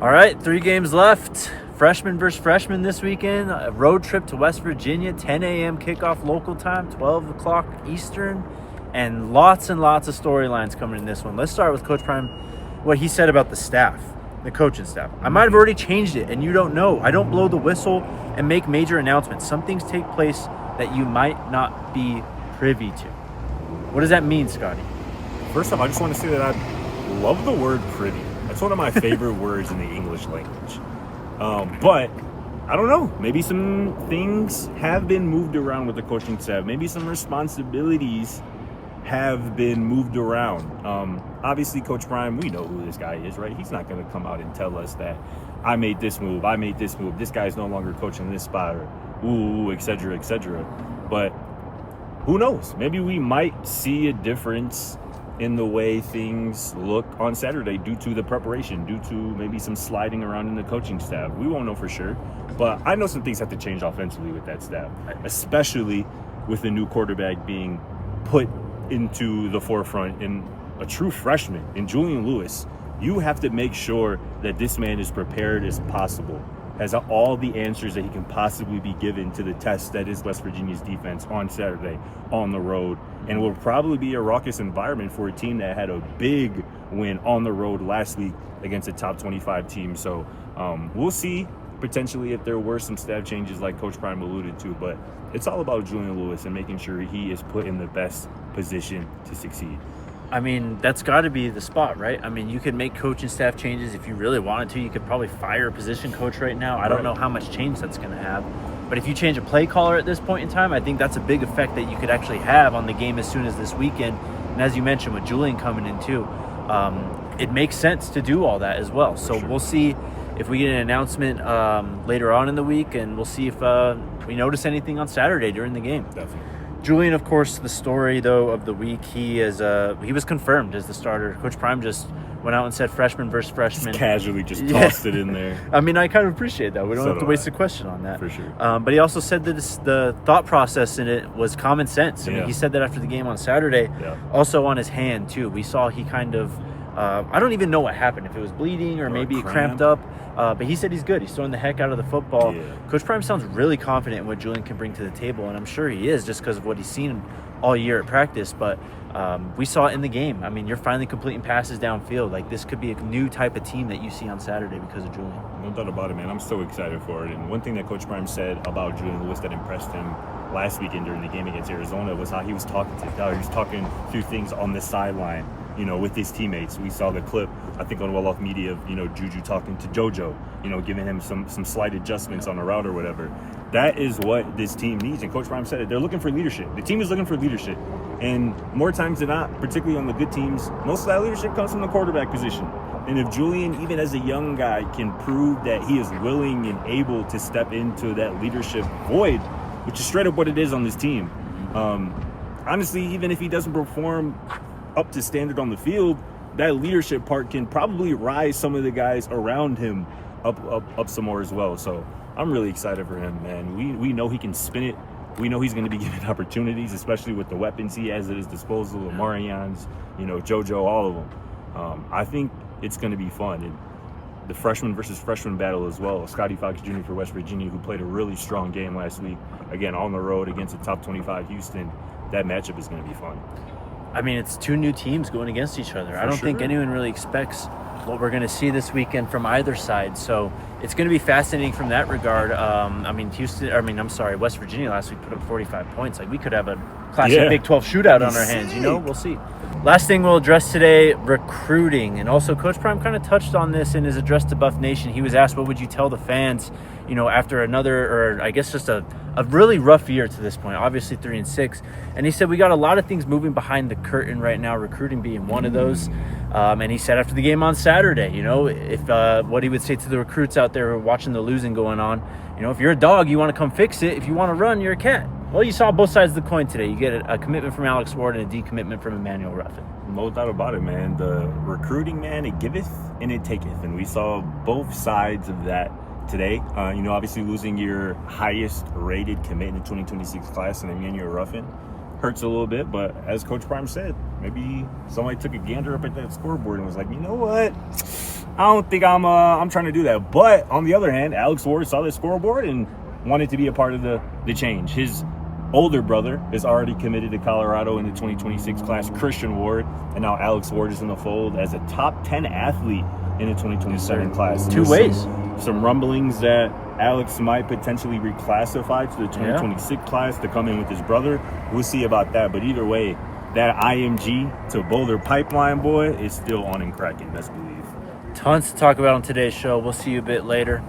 All right, 3 games left. Freshman versus freshman this weekend. A road trip to West Virginia, 10 a.m. kickoff local time, 12 o'clock Eastern. And lots of storylines coming in this one. Let's start with Coach Prime, what he said about the staff, the coaching staff. I might have already changed it, and you don't know. I don't blow the whistle and make major announcements. Some things take place that you might not be privy to. What does that mean, Scotty? First off, I just want to say that I love the word privy. That's one of my favorite words in the English language. But I don't know. Maybe some things have been moved around with the coaching staff. Maybe some responsibilities have been moved around. Obviously, Coach Prime, we know who this guy is, right? He's not going to come out and tell us that I made this move, this guy's no longer coaching this spot, or et cetera, et cetera. But who knows? Maybe we might see a difference in the way things look on Saturday due to the preparation, due to maybe some sliding around in the coaching staff. We won't know for sure, but I know some things have to change offensively with that staff, especially with the new quarterback being put into the forefront in a true freshman in Julian Lewis. You have to make sure that this man is prepared as possible, has all the answers that he can possibly be given to the test that is West Virginia's defense on Saturday on the road, and will probably be a raucous environment for a team that had a big win on the road last week against a top 25 team. So we'll see potentially if there were some staff changes like Coach Prime alluded to, but it's all about Julian Lewis and making sure he is put in the best position to succeed. I mean, that's got to be the spot, right? I mean, you could make coaching staff changes if you really wanted to. You could probably fire a position coach right now. I don't know how much change that's going to have. But if you change a play caller at this point in time, I think that's a big effect that you could actually have on the game as soon as this weekend. And as you mentioned, with Julian coming in too, it makes sense to do all that as well. So we'll see if we get an announcement later on in the week, and we'll see if we notice anything on Saturday during the game. Definitely. Julian, of course, the story, though, of the week, he was confirmed as the starter. Coach Prime just went out and said freshman versus freshman. Just casually tossed it in there. I mean, I kind of appreciate that. We don't have to waste a question on that. For sure. But he also said that the thought process in it was common sense. I mean, he said that after the game on Saturday. Yeah. Also on his hand, too. We saw he kind of I don't even know what happened, if it was bleeding or maybe it cramped up. But he said he's good. He's throwing the heck out of the football. Yeah. Coach Prime sounds really confident in what Julian can bring to the table, and I'm sure he is just because of what he's seen all year at practice. But we saw it in the game. I mean, you're finally completing passes downfield. Like, this could be a new type of team that you see on Saturday because of Julian. No doubt about it, man. I'm so excited for it. And one thing that Coach Prime said about Julian Lewis that impressed him last weekend during the game against Arizona was how he was talking through things on the sideline, with his teammates. We saw the clip, I think, on Well-Off Media of, Juju talking to JoJo, giving him some slight adjustments on the route or whatever. That is what this team needs. And Coach Prime said it. They're looking for leadership. The team is looking for leadership. And more times than not, particularly on the good teams, most of that leadership comes from the quarterback position. And if Julian, even as a young guy, can prove that he is willing and able to step into that leadership void, which is straight up what it is on this team, honestly, even if he doesn't perform up to standard on the field, that leadership part can probably rise some of the guys around him up some more as well. So I'm really excited for him, man. We know he can spin it. We know he's going to be given opportunities, especially with the weapons he has at his disposal, Marians, JoJo, all of them. I think it's going to be fun. And the freshman versus freshman battle as well. Scotty Fox Jr. for West Virginia, who played a really strong game last week, again, on the road against a top 25 Houston. That matchup is going to be fun. I mean, it's 2 new teams going against each other. I don't think anyone really expects what we're going to see this weekend from either side. So it's going to be fascinating from that regard. West Virginia last week put up 45 points. Like, we could have a classic Big 12 shootout on our hands, We'll see. Last thing we'll address today, recruiting. And also, Coach Prime kind of touched on this in his address to Buff Nation. He was asked, what would you tell the fans, after another, or I guess just a really rough year to this point, obviously 3-6. And he said, we got a lot of things moving behind the curtain right now, recruiting being one of those. And he said after the game on Saturday, if what he would say to the recruits out there who are watching the losing going on, if you're a dog, you want to come fix it. If you want to run, you're a cat. Well, you saw both sides of the coin today. You get a commitment from Alex Ward and a decommitment from Emmanuel Ruffin. No doubt about it, man. The recruiting, man, it giveth and it taketh. And we saw both sides of that today. Obviously losing your highest rated commit in the 2026 class in Emmanuel Ruffin hurts a little bit. But as Coach Prime said, maybe somebody took a gander up at that scoreboard and was like, you know what? I don't think I'm trying to do that. But on the other hand, Alex Ward saw the scoreboard and wanted to be a part of the change. His older brother is already committed to Colorado in the 2026 class, Christian Ward, and now Alex Ward is in the fold as a top 10 athlete in the 2027 class. Two ways. Some rumblings that Alex might potentially reclassify to the 2026 class to come in with his brother. We'll see about that. But either way, that IMG-to-Boulder pipeline, boy, is still on and cracking, best believe. Tons to talk about on today's show. We'll see you a bit later.